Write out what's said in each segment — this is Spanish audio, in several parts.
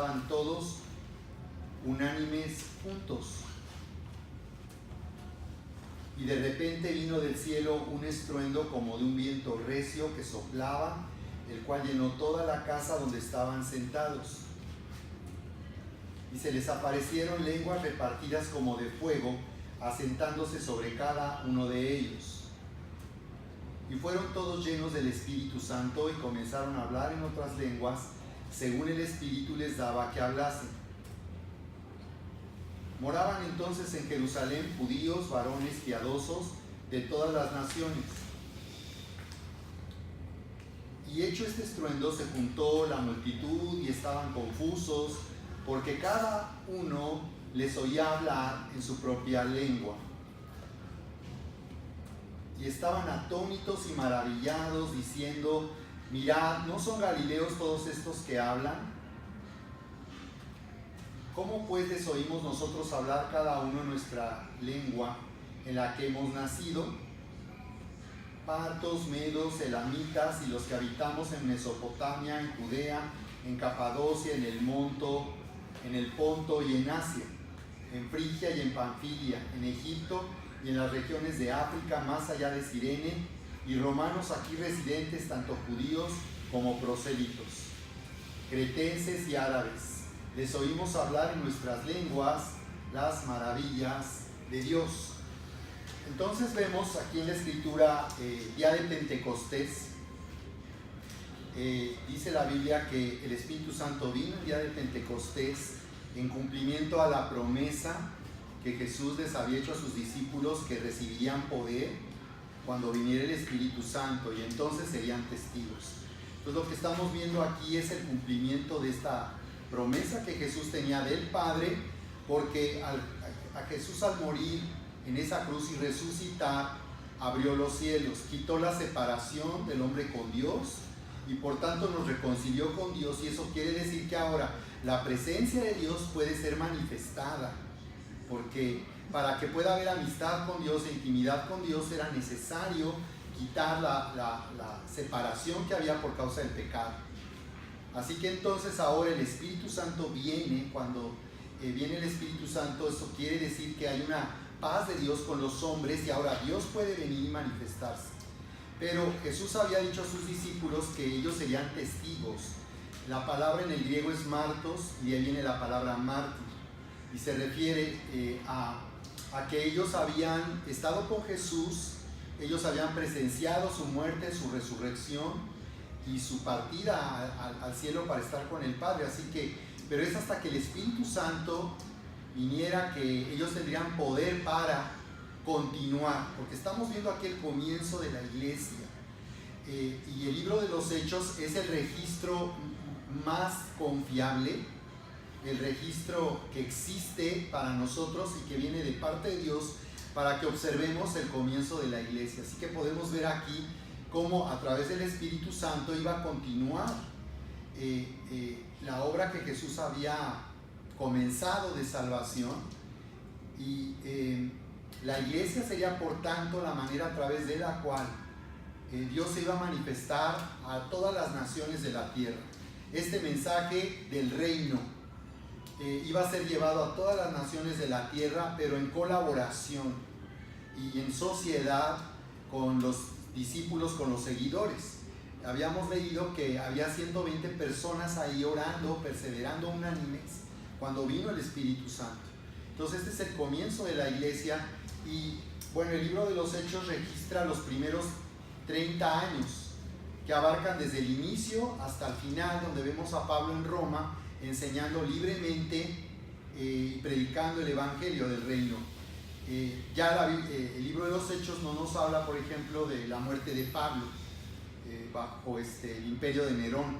estaban todos unánimes juntos. Y de repente vino del cielo un estruendo como de un viento recio que soplaba, el cual llenó toda la casa donde estaban sentados. Y se les aparecieron lenguas repartidas como de fuego, asentándose sobre cada uno de ellos. Y fueron todos llenos del Espíritu Santo y comenzaron a hablar en otras lenguas, según el Espíritu les daba que hablasen. Moraban entonces en Jerusalén judíos, varones piadosos de todas las naciones. Y hecho este estruendo, se juntó la multitud y estaban confusos, porque cada uno les oía hablar en su propia lengua. Y estaban atónitos y maravillados, diciendo: mirad, ¿no son galileos todos estos que hablan? ¿Cómo pues les oímos nosotros hablar cada uno en nuestra lengua en la que hemos nacido? Partos, medos, elamitas y los que habitamos en Mesopotamia, en Judea, en Capadocia, en el Ponto y en Asia, en Frigia y en Panfilia, en Egipto y en las regiones de África, más allá de Cirene, y romanos aquí residentes, tanto judíos como prosélitos, cretenses y árabes. Les oímos hablar en nuestras lenguas las maravillas de Dios. Entonces vemos aquí en la Escritura, día de Pentecostés. Dice la Biblia que el Espíritu Santo vino el día de Pentecostés en cumplimiento a la promesa que Jesús les había hecho a sus discípulos, que recibirían poder cuando viniera el Espíritu Santo, y entonces serían testigos. Entonces lo que estamos viendo aquí es el cumplimiento de esta promesa que Jesús tenía del Padre, porque a Jesús, al morir en esa cruz y resucitar, abrió los cielos, quitó la separación del hombre con Dios y por tanto nos reconcilió con Dios, y eso quiere decir que ahora la presencia de Dios puede ser manifestada, porque para que pueda haber amistad con Dios e intimidad con Dios era necesario quitar la separación que había por causa del pecado. Así que entonces ahora el Espíritu Santo viene. Cuando viene el Espíritu Santo, eso quiere decir que hay una paz de Dios con los hombres, y ahora Dios puede venir y manifestarse. Pero Jesús había dicho a sus discípulos que ellos serían testigos. La palabra en el griego es martos, y ahí viene la palabra mártir, y se refiere a que ellos habían estado con Jesús, ellos habían presenciado su muerte, su resurrección y su partida al cielo para estar con el Padre. Así que, pero es hasta que el Espíritu Santo viniera que ellos tendrían poder para continuar, porque estamos viendo aquí el comienzo de la iglesia, y el libro de los Hechos es el registro más confiable, el registro que existe para nosotros y que viene de parte de Dios para que observemos el comienzo de la iglesia. Así que podemos ver aquí cómo a través del Espíritu Santo iba a continuar la obra que Jesús había comenzado de salvación, y la iglesia sería por tanto la manera a través de la cual Dios se iba a manifestar a todas las naciones de la tierra. Este mensaje del reino iba a ser llevado a todas las naciones de la tierra, pero en colaboración y en sociedad con los discípulos, con los seguidores. Habíamos leído que había 120 personas ahí orando, perseverando unánimes, cuando vino el Espíritu Santo. Entonces este es el comienzo de la iglesia. Y bueno, el libro de los Hechos registra los primeros 30 años, que abarcan desde el inicio hasta el final, donde vemos a Pablo en Roma enseñando libremente y predicando el evangelio del reino. El libro de los Hechos no nos habla, por ejemplo, de la muerte de Pablo bajo el imperio de Nerón.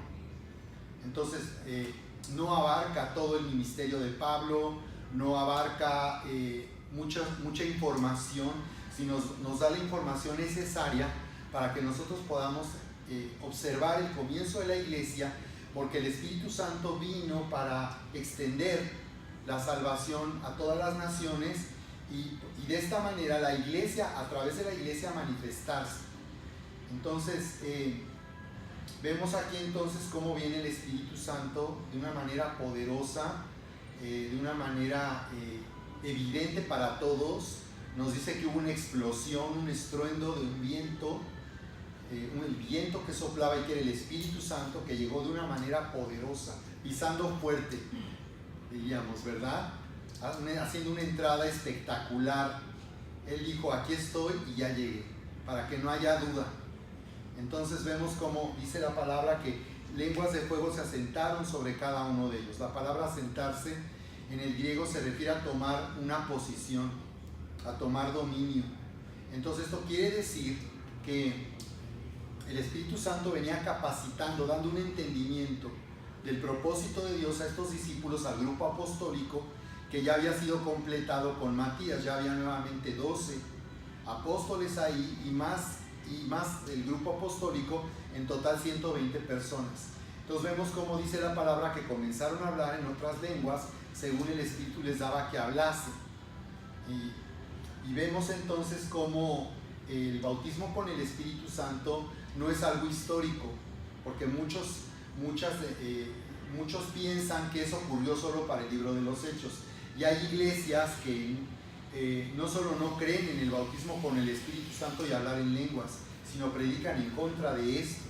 Entonces no abarca todo el ministerio de Pablo, no abarca mucha información, sino nos da la información necesaria para que nosotros podamos observar el comienzo de la iglesia, porque el Espíritu Santo vino para extender la salvación a todas las naciones, y de esta manera la iglesia, a través de la iglesia, manifestarse. Entonces vemos aquí entonces cómo viene el Espíritu Santo de una manera poderosa, de una manera evidente para todos. Nos dice que hubo una explosión, un estruendo de un viento, el viento que soplaba y que era el Espíritu Santo, que llegó de una manera poderosa, pisando fuerte, diríamos, ¿verdad? Haciendo una entrada espectacular. Él dijo, aquí estoy y ya llegué, para que no haya duda. Entonces vemos como dice la palabra que lenguas de fuego se asentaron sobre cada uno de ellos. La palabra asentarse en el griego se refiere a tomar una posición, a tomar dominio. Entonces esto quiere decir que el Espíritu Santo venía capacitando, dando un entendimiento del propósito de Dios a estos discípulos, al grupo apostólico, que ya había sido completado con Matías. Ya había nuevamente 12 apóstoles ahí y más del grupo apostólico, en total 120 personas. Entonces vemos cómo dice la palabra que comenzaron a hablar en otras lenguas según el Espíritu les daba que hablase. Y vemos entonces cómo el bautismo con el Espíritu Santo no es algo histórico, porque muchos piensan que eso ocurrió solo para el libro de los Hechos. Y hay iglesias que no solo no creen en el bautismo con el Espíritu Santo y hablar en lenguas, sino predican en contra de esto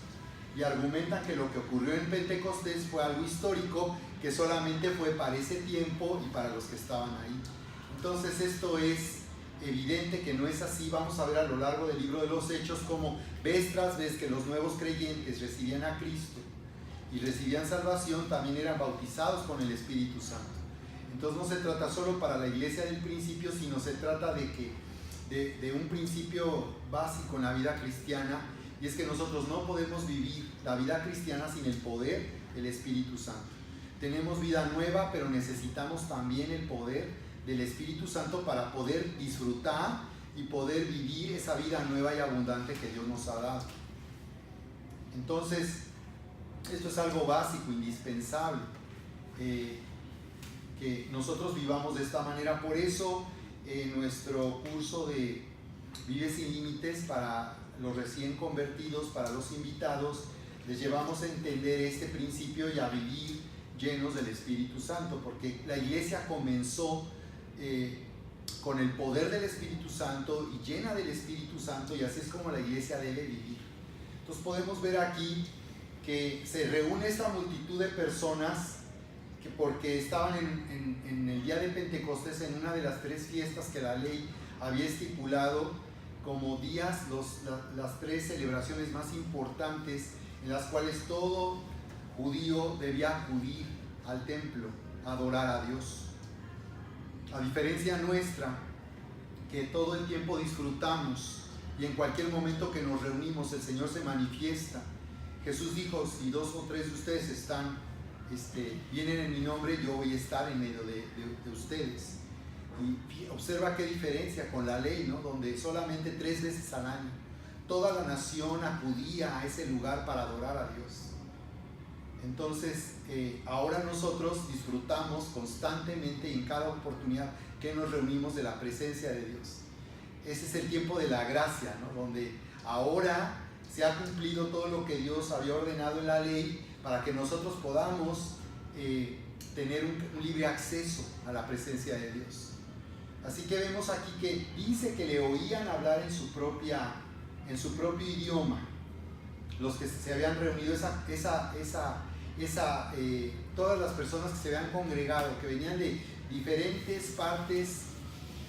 y argumentan que lo que ocurrió en Pentecostés fue algo histórico, que solamente fue para ese tiempo y para los que estaban ahí. Entonces esto es evidente que no es así. Vamos a ver a lo largo del libro de los Hechos cómo vez tras vez que los nuevos creyentes recibían a Cristo y recibían salvación, también eran bautizados con el Espíritu Santo. Entonces no se trata solo para la iglesia del principio, sino se trata de un principio básico en la vida cristiana, y es que nosotros no podemos vivir la vida cristiana sin el poder del Espíritu Santo. Tenemos vida nueva, pero necesitamos también el poder del Espíritu Santo para poder disfrutar y poder vivir esa vida nueva y abundante que Dios nos ha dado. Entonces, esto es algo básico, indispensable, que nosotros vivamos de esta manera. Por eso en nuestro curso de Vive sin Límites, para los recién convertidos, para los invitados, les llevamos a entender este principio y a vivir llenos del Espíritu Santo, porque la iglesia comenzó con el poder del Espíritu Santo y llena del Espíritu Santo, y así es como la iglesia debe vivir. Entonces podemos ver aquí que se reúne esta multitud de personas que, porque estaban en el día de Pentecostés, en una de las 3 fiestas que la ley había estipulado como días, las 3 celebraciones más importantes en las cuales todo judío debía acudir al templo a adorar a Dios. A diferencia nuestra, que todo el tiempo disfrutamos y en cualquier momento que nos reunimos el Señor se manifiesta. Jesús dijo, si 2 o 3 de ustedes vienen en mi nombre, yo voy a estar en medio de ustedes. Y observa qué diferencia con la ley, ¿no? Donde solamente 3 veces al año toda la nación acudía a ese lugar para adorar a Dios. Entonces, ahora nosotros disfrutamos constantemente y en cada oportunidad que nos reunimos de la presencia de Dios. Ese es el tiempo de la gracia, ¿no? Donde ahora se ha cumplido todo lo que Dios había ordenado en la ley para que nosotros podamos tener un libre acceso a la presencia de Dios. Así que vemos aquí que dice que le oían hablar en su propio idioma los que se habían reunido, todas las personas que se habían congregado, que venían de diferentes partes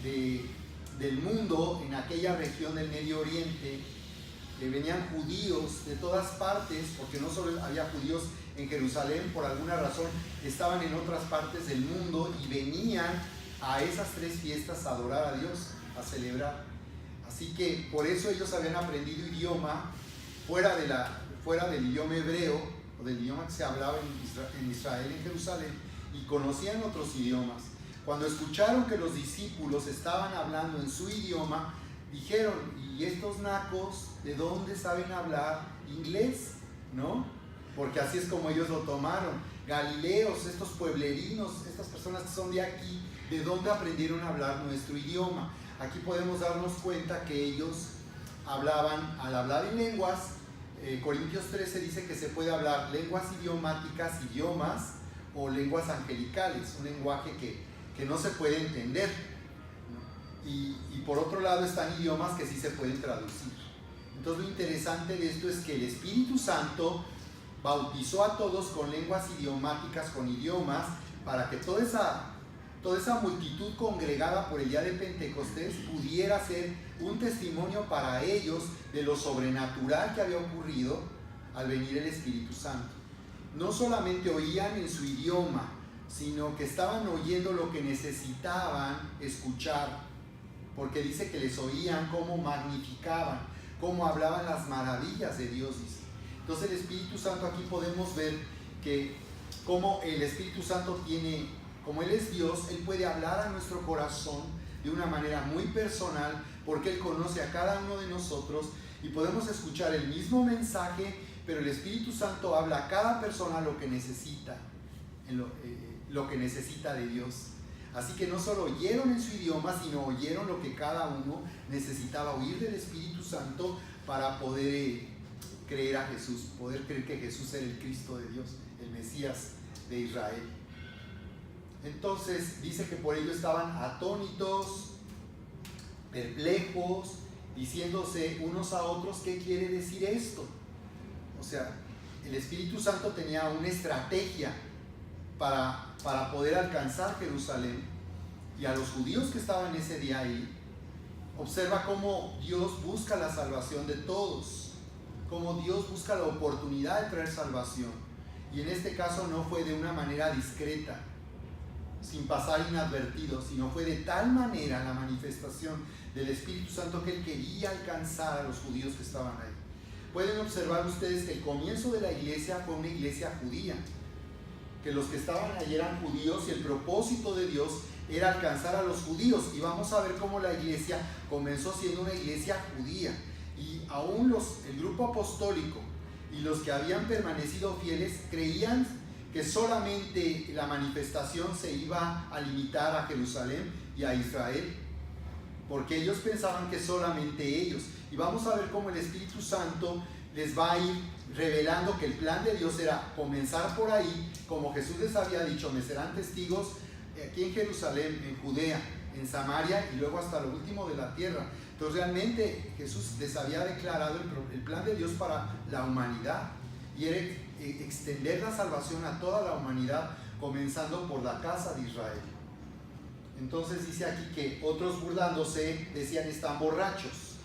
del mundo en aquella región del Medio Oriente. Venían judíos de todas partes, porque no solo había judíos en Jerusalén, por alguna razón estaban en otras partes del mundo y venían a esas 3 fiestas a adorar a Dios, a celebrar. Así que por eso ellos habían aprendido idioma fuera del idioma hebreo, o del idioma que se hablaba en Israel, en Jerusalén, y conocían otros idiomas. Cuando escucharon que los discípulos estaban hablando en su idioma, dijeron, ¿y estos nacos de dónde saben hablar inglés? ¿No? Porque así es como ellos lo tomaron. Galileos, estos pueblerinos, estas personas que son de aquí, ¿de dónde aprendieron a hablar nuestro idioma? Aquí podemos darnos cuenta que ellos al hablar en lenguas, Corintios 13 dice que se puede hablar lenguas idiomáticas, idiomas o lenguas angelicales, un lenguaje que no se puede entender, ¿no? Y por otro lado están idiomas que sí se pueden traducir. Entonces lo interesante de esto es que el Espíritu Santo bautizó a todos con lenguas idiomáticas, con idiomas, para que toda esa multitud congregada por el día de Pentecostés pudiera ser un testimonio para ellos de lo sobrenatural que había ocurrido al venir el Espíritu Santo. No solamente oían en su idioma, sino que estaban oyendo lo que necesitaban escuchar, porque dice que les oían cómo magnificaban, cómo hablaban las maravillas de Dios, dice. Entonces el Espíritu Santo, aquí podemos ver que como el Espíritu Santo tiene, como Él es Dios, Él puede hablar a nuestro corazón de una manera muy personal, porque Él conoce a cada uno de nosotros y podemos escuchar el mismo mensaje, pero el Espíritu Santo habla a cada persona lo que necesita, lo que necesita de Dios. Así que no solo oyeron en su idioma, sino oyeron lo que cada uno necesitaba oír del Espíritu Santo para poder creer a Jesús, poder creer que Jesús era el Cristo de Dios, el Mesías de Israel. Entonces dice que por ello estaban atónitos, perplejos, diciéndose unos a otros, ¿qué quiere decir esto? O sea, el Espíritu Santo tenía una estrategia para poder alcanzar Jerusalén, y a los judíos que estaban ese día ahí. Observa cómo Dios busca la salvación de todos, cómo Dios busca la oportunidad de traer salvación, y en este caso no fue de una manera discreta, sin pasar inadvertido, sino fue de tal manera la manifestación del Espíritu Santo que Él quería alcanzar a los judíos que estaban ahí. Pueden observar ustedes que el comienzo de la iglesia fue una iglesia judía, que los que estaban allí eran judíos y el propósito de Dios era alcanzar a los judíos, y vamos a ver cómo la iglesia comenzó siendo una iglesia judía, y aún el grupo apostólico y los que habían permanecido fieles creían que solamente la manifestación se iba a limitar a Jerusalén y a Israel, porque ellos pensaban que solamente ellos, y vamos a ver cómo el Espíritu Santo les va a ir revelando que el plan de Dios era comenzar por ahí, como Jesús les había dicho, me serán testigos aquí en Jerusalén, en Judea, en Samaria y luego hasta lo último de la tierra. Entonces realmente Jesús les había declarado el plan de Dios para la humanidad, y era extender la salvación a toda la humanidad, comenzando por la casa de Israel. Entonces dice aquí que otros, burlándose, decían, están borrachos.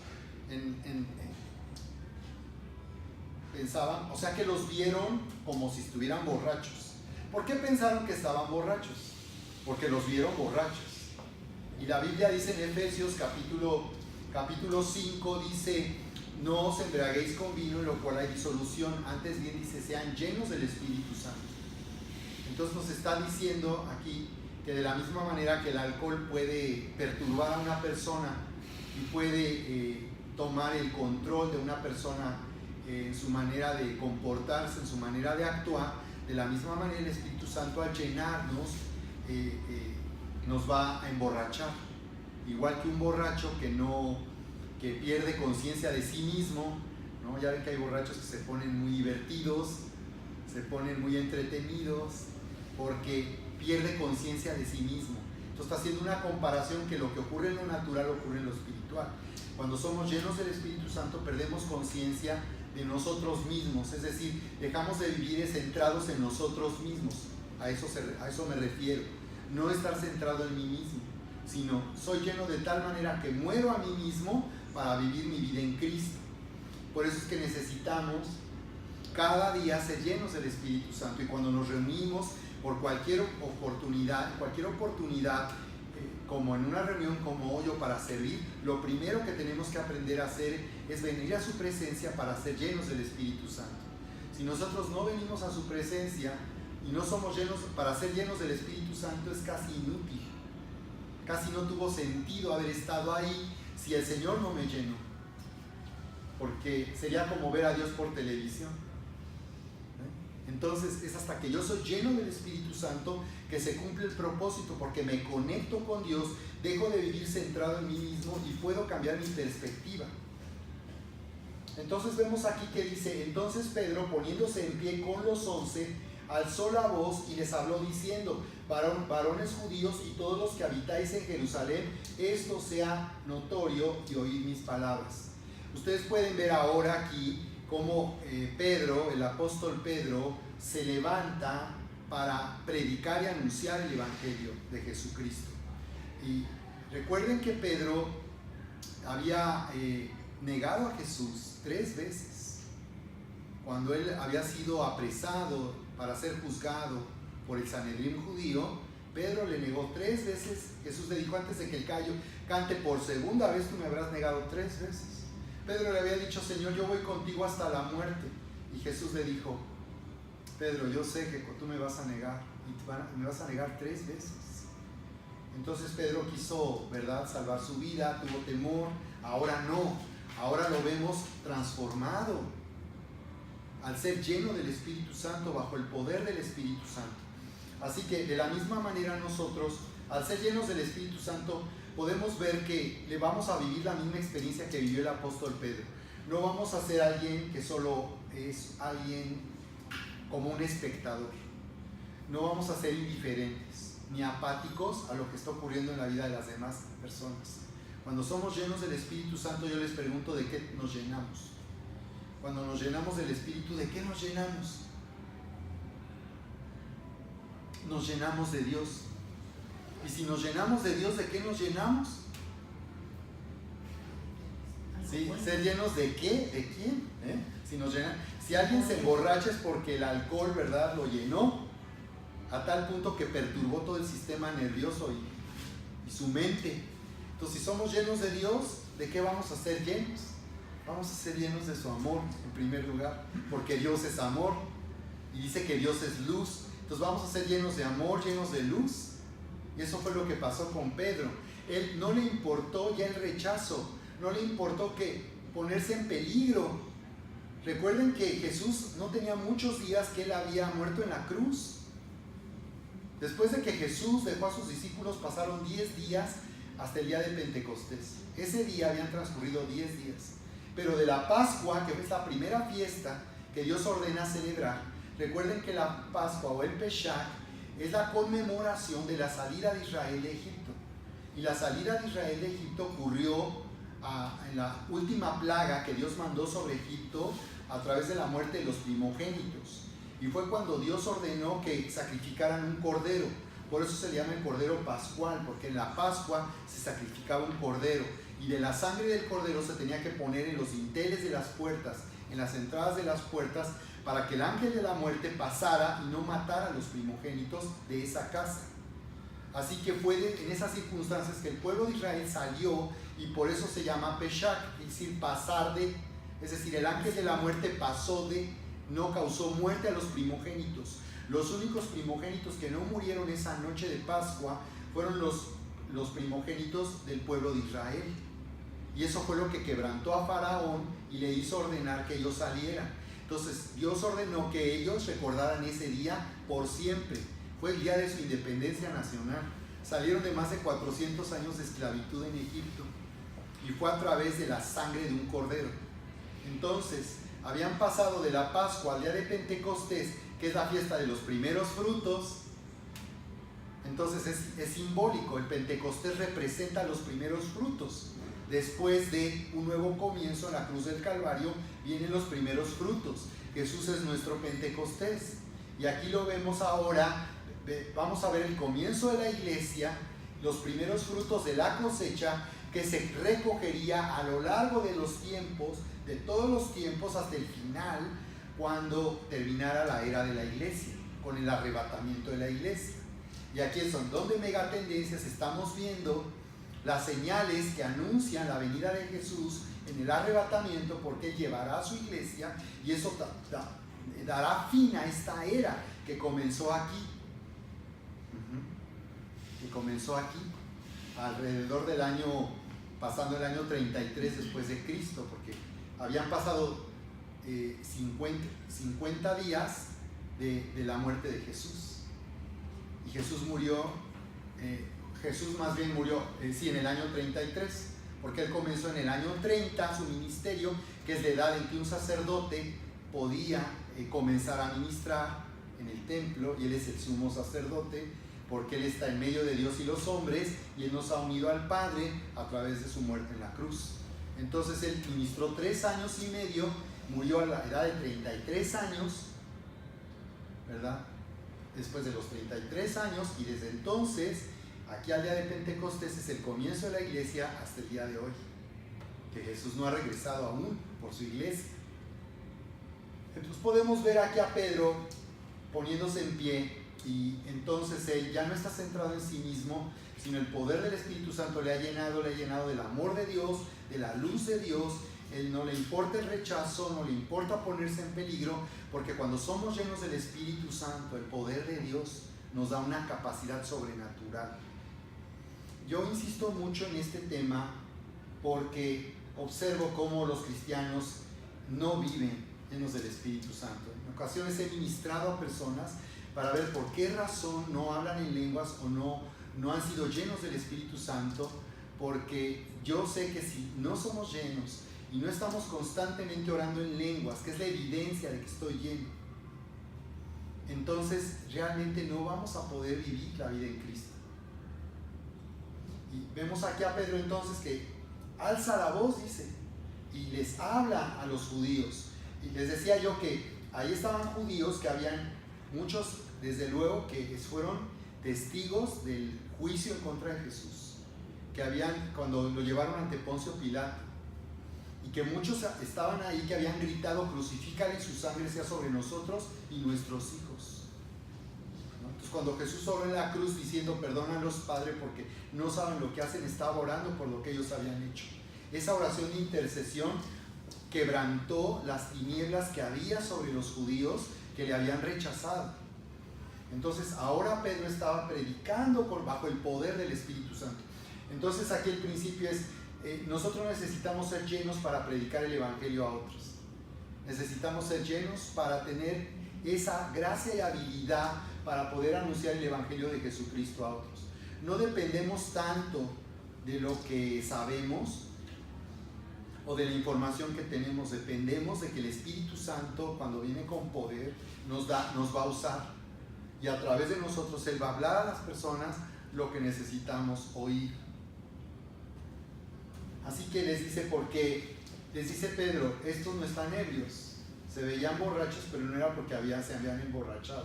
Pensaban, o sea que los vieron como si estuvieran borrachos. ¿Por qué pensaron que estaban borrachos? Porque los vieron borrachos. Y la Biblia dice en Efesios capítulo 5, dice, no os embriaguéis con vino en lo cual hay disolución, antes bien dice, sean llenos del Espíritu Santo. Entonces nos está diciendo aquí que de la misma manera que el alcohol puede perturbar a una persona y puede tomar el control de una persona en su manera de comportarse, en su manera de actuar, de la misma manera el Espíritu Santo, al llenarnos, nos va a emborrachar. Igual que un borracho que pierde conciencia de sí mismo, ¿no? Ya ven que hay borrachos que se ponen muy divertidos, se ponen muy entretenidos, porque pierde conciencia de sí mismo. Entonces está haciendo una comparación que lo que ocurre en lo natural ocurre en lo espiritual. Cuando somos llenos del Espíritu Santo perdemos conciencia de nosotros mismos, es decir, dejamos de vivir centrados en nosotros mismos. A eso me refiero, no estar centrado en mí mismo, sino soy lleno de tal manera que muero a mí mismo para vivir mi vida en Cristo. Por eso es que necesitamos cada día ser llenos del Espíritu Santo, y cuando nos reunimos por cualquier oportunidad, como en una reunión como hoy, o para servir, lo primero que tenemos que aprender a hacer es venir a su presencia para ser llenos del Espíritu Santo. Si nosotros no venimos a su presencia y no somos llenos, para ser llenos del Espíritu Santo es casi inútil. Casi no tuvo sentido haber estado ahí si el Señor no me llenó, porque sería como ver a Dios por televisión. Entonces es hasta que yo soy lleno del Espíritu Santo que se cumple el propósito, porque me conecto con Dios, dejo de vivir centrado en mí mismo y puedo cambiar mi perspectiva. Entonces vemos aquí que dice: entonces Pedro, poniéndose en pie con los 11, alzó la voz y les habló diciendo: varones judíos y todos los que habitáis en Jerusalén, esto sea notorio y oíd mis palabras. Ustedes pueden ver ahora aquí cómo Pedro, el apóstol Pedro, se levanta para predicar y anunciar el evangelio de Jesucristo. Y recuerden que Pedro había negado a Jesús 3 veces. Cuando él había sido apresado para ser juzgado por el Sanedrín judío, Pedro le negó 3 veces. Jesús le dijo: antes de que el gallo cante por segunda vez, tú me habrás negado 3 veces. Pedro le había dicho: Señor, yo voy contigo hasta la muerte. Y Jesús le dijo: Pedro, yo sé que tú me vas a negar, y me vas a negar 3 veces. Entonces Pedro quiso, ¿verdad?, salvar su vida, tuvo temor. Ahora no, ahora lo vemos transformado al ser lleno del Espíritu Santo, bajo el poder del Espíritu Santo. Así que de la misma manera nosotros, al ser llenos del Espíritu Santo, podemos ver que le vamos a vivir la misma experiencia que vivió el apóstol Pedro. No vamos a ser alguien que solo es alguien como un espectador. No vamos a ser indiferentes ni apáticos a lo que está ocurriendo en la vida de las demás personas. Cuando somos llenos del Espíritu Santo, yo les pregunto: ¿de qué nos llenamos? Cuando nos llenamos del Espíritu, ¿de qué nos llenamos? Nos llenamos de Dios. Y si nos llenamos de Dios, ¿de qué nos llenamos? ¿Sí? ¿Ser llenos de qué? ¿De quién? Si alguien se emborracha es porque el alcohol, ¿verdad?, lo llenó a tal punto que perturbó todo el sistema nervioso y su mente. Entonces, si somos llenos de Dios, ¿de qué vamos a ser llenos? Vamos a ser llenos de su amor, en primer lugar, porque Dios es amor y dice que Dios es luz. Entonces vamos a ser llenos de amor, llenos de luz. Y eso fue lo que pasó con Pedro. Él no le importó ya el rechazo, no le importó que ponerse en peligro. Recuerden que Jesús no tenía muchos días que él había muerto en la cruz. Después de que Jesús dejó a sus discípulos, pasaron 10 días hasta el día de Pentecostés. Ese día habían transcurrido 10 días. Pero de la Pascua, que fue la primera fiesta que Dios ordena celebrar, recuerden que la Pascua o el Pesach es la conmemoración de la salida de Israel de Egipto. Y la salida de Israel de Egipto ocurrió en la última plaga que Dios mandó sobre Egipto a través de la muerte de los primogénitos. Y fue cuando Dios ordenó que sacrificaran un cordero. Por eso se le llama el cordero pascual, porque en la Pascua se sacrificaba un cordero. Y de la sangre del cordero se tenía que poner en los dinteles de las puertas, en las entradas de las puertas, para que el ángel de la muerte pasara y no matara a los primogénitos de esa casa. Así que fue en esas circunstancias que el pueblo de Israel salió, y por eso se llama Pesach, es decir, pasar de. Es decir, el ángel de la muerte pasó de, no causó muerte a los primogénitos. Los únicos primogénitos que no murieron esa noche de Pascua fueron los primogénitos del pueblo de Israel. Y eso fue lo que quebrantó a Faraón y le hizo ordenar que ellos salieran. Entonces Dios ordenó que ellos recordaran ese día por siempre. Fue el día de su independencia nacional. Salieron de más de 400 años de esclavitud en Egipto, y fue a través de la sangre de un cordero. Entonces habían pasado de la Pascua al día de Pentecostés, que es la fiesta de los primeros frutos. Entonces es simbólico. El Pentecostés representa los primeros frutos. Después de un nuevo comienzo en la cruz del Calvario, vienen los primeros frutos. Jesús es nuestro Pentecostés. Y aquí lo vemos ahora. Vamos a ver el comienzo de la iglesia, los primeros frutos de la cosecha, que se recogería a lo largo de los tiempos, de todos los tiempos, hasta el final, cuando terminara la era de la iglesia, con el arrebatamiento de la iglesia. Y aquí es donde Megatendencias estamos viendo las señales que anuncian la venida de Jesús en el arrebatamiento, porque Él llevará a su iglesia, y eso dará fin a esta era que comenzó aquí. Que comenzó aquí, alrededor del año, pasando el año 33 después de Cristo, porque habían pasado 50 días de la muerte de Jesús. Y Jesús murió, en el año 33, porque Él comenzó en el año 30 su ministerio, que es la edad en que un sacerdote podía comenzar a ministrar en el templo, y él es el sumo sacerdote, porque él está en medio de Dios y los hombres, y él nos ha unido al Padre a través de su muerte en la cruz. Entonces él ministró 3 años y medio, murió a la edad de 33 años, ¿verdad? Después de los 33 años, y desde entonces, aquí al día de Pentecostés, es el comienzo de la iglesia hasta el día de hoy, que Jesús no ha regresado aún por su iglesia. Entonces podemos ver aquí a Pedro poniéndose en pie, y entonces él ya no está centrado en sí mismo, sino el poder del Espíritu Santo le ha llenado del amor de Dios, de la luz de Dios. Él no le importa el rechazo, no le importa ponerse en peligro, porque cuando somos llenos del Espíritu Santo, el poder de Dios nos da una capacidad sobrenatural. Yo insisto mucho en este tema porque observo cómo los cristianos no viven llenos del Espíritu Santo. En ocasiones he ministrado a personas para ver por qué razón no hablan en lenguas o no han sido llenos del Espíritu Santo, porque yo sé que si no somos llenos y no estamos constantemente orando en lenguas, que es la evidencia de que estoy lleno, entonces realmente no vamos a poder vivir la vida en Cristo. Y vemos aquí a Pedro entonces que alza la voz, dice, y les habla a los judíos. Y les decía yo que ahí estaban judíos que habían muchos, desde luego, que fueron testigos del juicio en contra de Jesús, que habían, cuando lo llevaron ante Poncio Pilato, y que muchos estaban ahí que habían gritado: crucifícale y su sangre sea sobre nosotros y nuestros hijos, ¿no? Entonces cuando Jesús oró en la cruz diciendo: perdónalos, Padre, porque no saben lo que hacen, estaba orando por lo que ellos habían hecho. Esa oración de intercesión quebrantó las tinieblas que había sobre los judíos que le habían rechazado. Entonces ahora Pedro estaba predicando bajo el poder del Espíritu Santo. Entonces aquí el principio es, nosotros necesitamos ser llenos para predicar el Evangelio a otros. Necesitamos ser llenos para tener esa gracia y habilidad para poder anunciar el Evangelio de Jesucristo a otros. No dependemos tanto de lo que sabemos o de la información que tenemos, dependemos de que el Espíritu Santo, cuando viene con poder, nos va a usar, y a través de nosotros Él va a hablar a las personas lo que necesitamos oír. Así que les dice, porque les dice Pedro: estos no están ebrios, se veían borrachos, pero no era porque se habían emborrachado,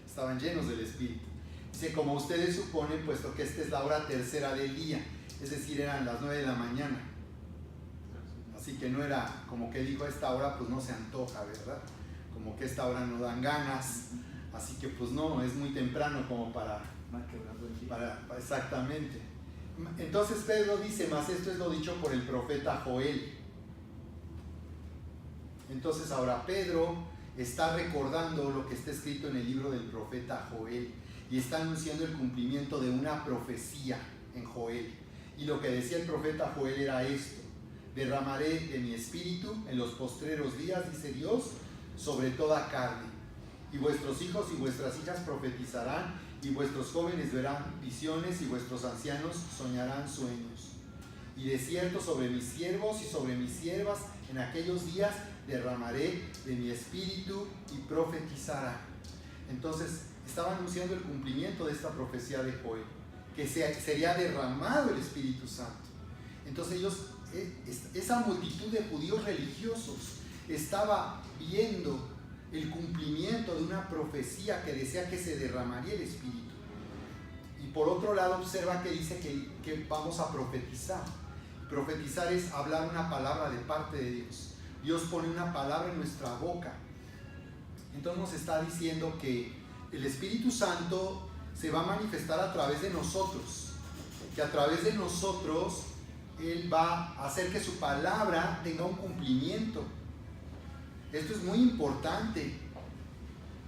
estaban llenos del Espíritu. Dice: como ustedes suponen, puesto que esta es la hora tercera del día, es decir, eran las 9 de la mañana. Así que no era como que dijo: a esta hora pues no se antoja, ¿verdad? Como que a esta hora no dan ganas. Así que pues no, es muy temprano como para exactamente. Entonces Pedro dice: mas esto es lo dicho por el profeta Joel. Entonces ahora Pedro está recordando lo que está escrito en el libro del profeta Joel, y está anunciando el cumplimiento de una profecía en Joel. Y lo que decía el profeta Joel era esto: derramaré de mi espíritu en los postreros días, dice Dios, sobre toda carne, y vuestros hijos y vuestras hijas profetizarán, y vuestros jóvenes verán visiones, y vuestros ancianos soñarán sueños. Y de cierto sobre mis siervos y sobre mis siervas en aquellos días derramaré de mi espíritu y profetizarán. Entonces estaba anunciando el cumplimiento de esta profecía de Joel, que sería derramado el Espíritu Santo. Entonces esa multitud de judíos religiosos estaba viendo el cumplimiento de una profecía que decía que se derramaría el Espíritu. Y por otro lado observa que dice que vamos a profetizar. Profetizar es hablar una palabra de parte de Dios. Dios pone una palabra en nuestra boca. Entonces nos está diciendo que el Espíritu Santo se va a manifestar a través de nosotros, que a través de nosotros Él va a hacer que su palabra tenga un cumplimiento. Esto es muy importante,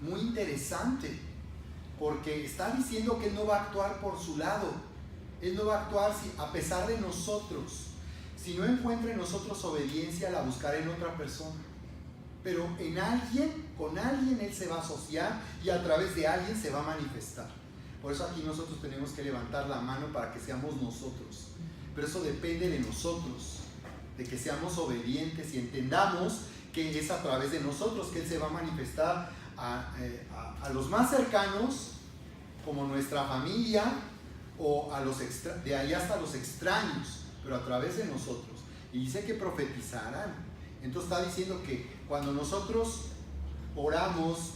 muy interesante, porque está diciendo que Él no va a actuar por su lado. Él no va a actuar a pesar de nosotros. Si no encuentra en nosotros obediencia, la buscará en otra persona. Pero con alguien Él se va a asociar, y a través de alguien se va a manifestar. Por eso aquí nosotros tenemos que levantar la mano para que seamos nosotros. Pero eso depende de nosotros. de que seamos obedientes y entendamos que es a través de nosotros que Él se va a manifestar a los más cercanos, como nuestra familia, o de ahí hasta los extraños, pero a través de nosotros. Y dice que profetizarán. Entonces está diciendo que cuando nosotros oramos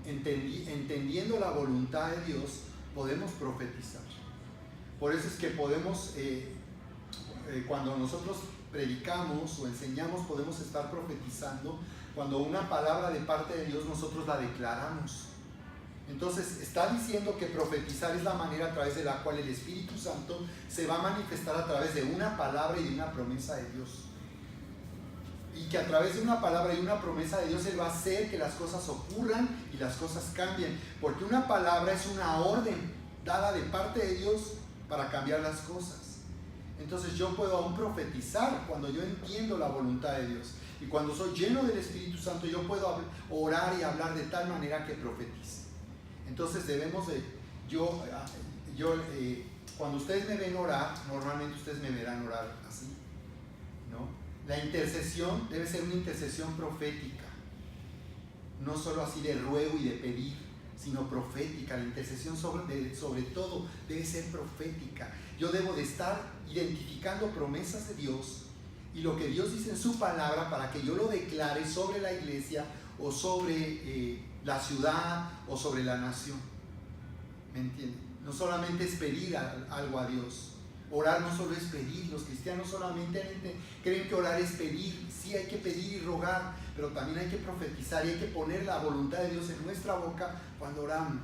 entendiendo la voluntad de Dios, podemos profetizar. Por eso es que podemos, cuando nosotros predicamos o enseñamos, podemos estar profetizando. Cuando una palabra de parte de Dios nosotros la declaramos. Entonces está diciendo que profetizar es la manera a través de la cual el Espíritu Santo se va a manifestar a través de una palabra y de una promesa de Dios. Y que a través de una palabra y una promesa de Dios Él va a hacer que las cosas ocurran y las cosas cambien. Porque una palabra es una orden dada de parte de Dios para cambiar las cosas. Entonces yo puedo aún profetizar cuando yo entiendo la voluntad de Dios. Y cuando soy lleno del Espíritu Santo, yo puedo orar y hablar de tal manera que profetice. Entonces debemos de, cuando ustedes me ven orar, normalmente ustedes me verán orar así, ¿no? La intercesión debe ser una intercesión profética, no solo así de ruego y de pedir, sino profética. La intercesión sobre todo debe ser profética. Yo debo de estar identificando promesas de Dios y lo que Dios dice en su palabra para que yo lo declare sobre la iglesia o sobre la ciudad o sobre la nación. ¿Me entienden? No solamente es pedir algo a Dios. Orar no solo es pedir. Los cristianos solamente creen que orar es pedir. Sí, hay que pedir y rogar, pero también hay que profetizar y hay que poner la voluntad de Dios en nuestra boca cuando oramos.